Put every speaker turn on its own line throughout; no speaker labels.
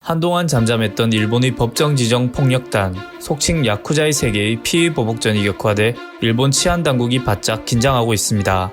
한동안 잠잠했던 일본의 법정 지정 폭력단, 속칭 야쿠자의 세계의 피의 보복전이 격화돼 일본 치안당국이 바짝 긴장하고 있습니다.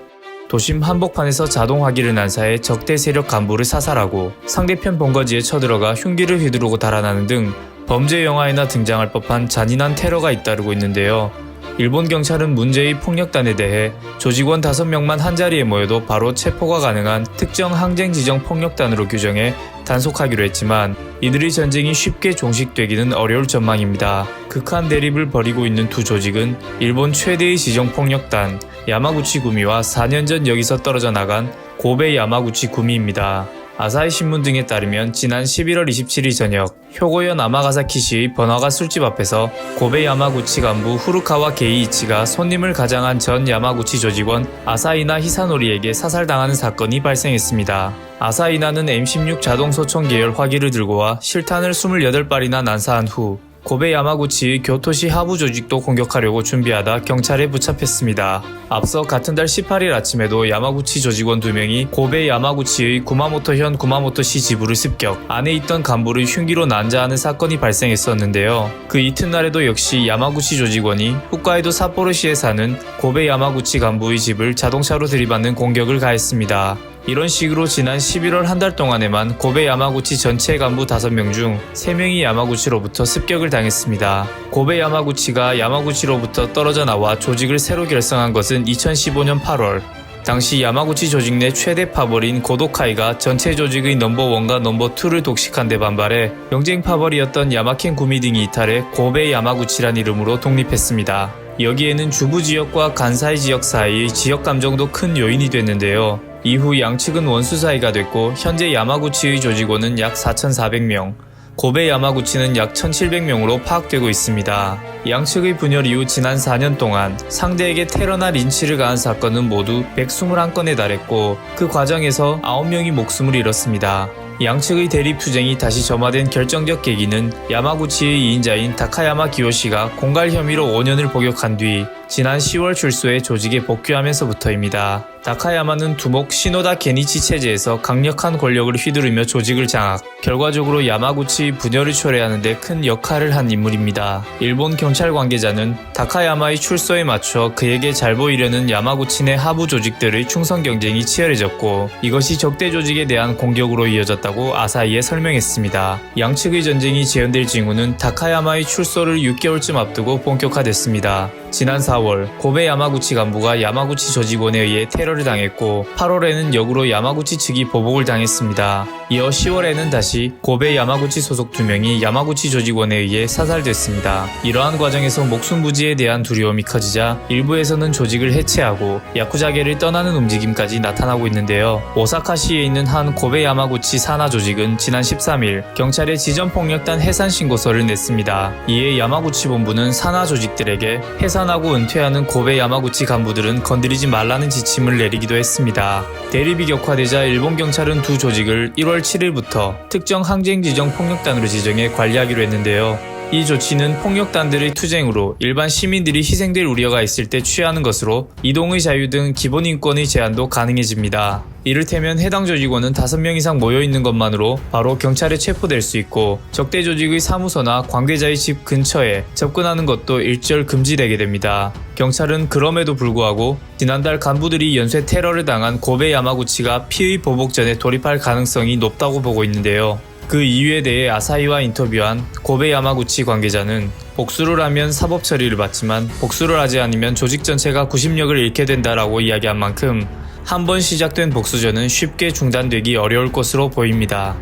도심 한복판에서 자동화기를 난사해 적대 세력 간부를 사살하고 상대편 본거지에 쳐들어가 흉기를 휘두르고 달아나는 등 범죄 영화에나 등장할 법한 잔인한 테러가 잇따르고 있는데요. 일본 경찰은 문제의 폭력단에 대해 조직원 5명만 한자리에 모여도 바로 체포가 가능한 특정 항쟁 지정 폭력단으로 규정해 단속하기로 했지만 이들의 전쟁이 쉽게 종식되기는 어려울 전망입니다. 극한 대립을 벌이고 있는 두 조직은 일본 최대의 지정 폭력단 야마구치 구미와 4년 전 여기서 떨어져 나간 고베 야마구치 구미입니다. 아사히 신문 등에 따르면 지난 11월 27일 저녁 효고현 아마가사키시의 번화가 술집 앞에서 고베 야마구치 간부 후루카와 게이이치가 손님을 가장한 전 야마구치 조직원 아사히나 히사노리에게 사살당하는 사건이 발생했습니다. 아사히나는 M16 자동소총 계열 화기를 들고 와 실탄을 28발이나 난사한 후 고베 야마구치의 교토시 하부 조직도 공격하려고 준비하다 경찰에 붙잡혔습니다. 앞서 같은 달 18일 아침에도 야마구치 조직원 2명이 고베 야마구치의 구마모토현 구마모토시 지부를 습격, 안에 있던 간부를 흉기로 난자하는 사건이 발생했었는데요. 그 이튿날에도 역시 야마구치 조직원이 홋카이도 삿포로시에 사는 고베 야마구치 간부의 집을 자동차로 들이받는 공격을 가했습니다. 이런 식으로 지난 11월 한 달 동안에만 고베 야마구치 전체 간부 5명 중 3명이 야마구치로부터 습격을 당했습니다. 고베 야마구치가 야마구치로부터 떨어져 나와 조직을 새로 결성한 것은 2015년 8월. 당시 야마구치 조직 내 최대 파벌인 고도카이가 전체 조직의 넘버1과 넘버2를 독식한 데 반발해 경쟁 파벌이었던 야마켄 구미 등이 이탈해 고베 야마구치란 이름으로 독립했습니다. 여기에는 주부 지역과 간사이 지역 사이의 지역 감정도 큰 요인이 됐는데요. 이후 양측은 원수 사이가 됐고 현재 야마구치의 조직원은 약 4,400명, 고베 야마구치는 약 1,700명으로 파악되고 있습니다. 양측의 분열 이후 지난 4년 동안 상대에게 테러나 린치를 가한 사건은 모두 121건에 달했고 그 과정에서 9명이 목숨을 잃었습니다. 양측의 대립 투쟁이 다시 점화된 결정적 계기는 야마구치의 2인자인 다카야마 기요시가 공갈 혐의로 5년을 복역한 뒤 지난 10월 출소해 조직에 복귀하면서부터입니다. 다카야마는 두목 시노다 게니치 체제에서 강력한 권력을 휘두르며 조직을 장악, 결과적으로 야마구치의 분열을 초래하는 데 큰 역할을 한 인물입니다. 일본 경찰 관계자는 다카야마의 출소에 맞춰 그에게 잘 보이려는 야마구치 내 하부 조직들의 충성 경쟁이 치열해졌고 이것이 적대 조직에 대한 공격으로 이어졌다고 아사히에 설명했습니다. 양측의 전쟁이 재현될 징후는 다카야마의 출소를 6개월쯤 앞두고 본격화됐습니다. 지난 4월 고베 야마구치 간부가 야마구치 조직원에 의해 테러를 당했고 8월에는 역으로 야마구치 측이 보복을 당했습니다. 이어 10월에는 다시 고베 야마구치 소속 2명이 야마구치 조직원에 의해 사살됐습니다. 이러한 과정에서 목숨 부지에 대한 두려움이 커지자 일부에서는 조직을 해체하고 야쿠자계를 떠나는 움직임까지 나타나고 있는데요. 오사카시에 있는 한 고베 야마구치 산하 조직은 지난 13일 경찰에 지전폭력단 해산 신고서를 냈습니다. 이에 야마구치 본부는 산하 조직들에게 해산하고 은퇴하는 고베 야마구치 간부들은 건드리지 말라는 지침을 내리기도 했습니다. 대립이 격화되자 일본 경찰은 두 조직을 1월 7일부터 특정 항쟁 지정 폭력단으로 지정해 관리하기로 했는데요. 이 조치는 폭력단들의 투쟁으로 일반 시민들이 희생될 우려가 있을 때 취하는 것으로 이동의 자유 등 기본 인권의 제한도 가능해집니다. 이를테면 해당 조직원은 5명 이상 모여있는 것만으로 바로 경찰에 체포될 수 있고 적대 조직의 사무소나 관계자의 집 근처에 접근하는 것도 일절 금지되게 됩니다. 경찰은 그럼에도 불구하고 지난달 간부들이 연쇄 테러를 당한 고베 야마구치가 피의 보복전에 돌입할 가능성이 높다고 보고 있는데요. 그 이유에 대해 아사히와 인터뷰한 고베 야마구치 관계자는 복수를 하면 사법 처리를 받지만 복수를 하지 않으면 조직 전체가 구심력을 잃게 된다라고 이야기한 만큼 한번 시작된 복수전은 쉽게 중단되기 어려울 것으로 보입니다.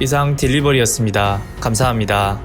이상 딜리버리였습니다. 감사합니다.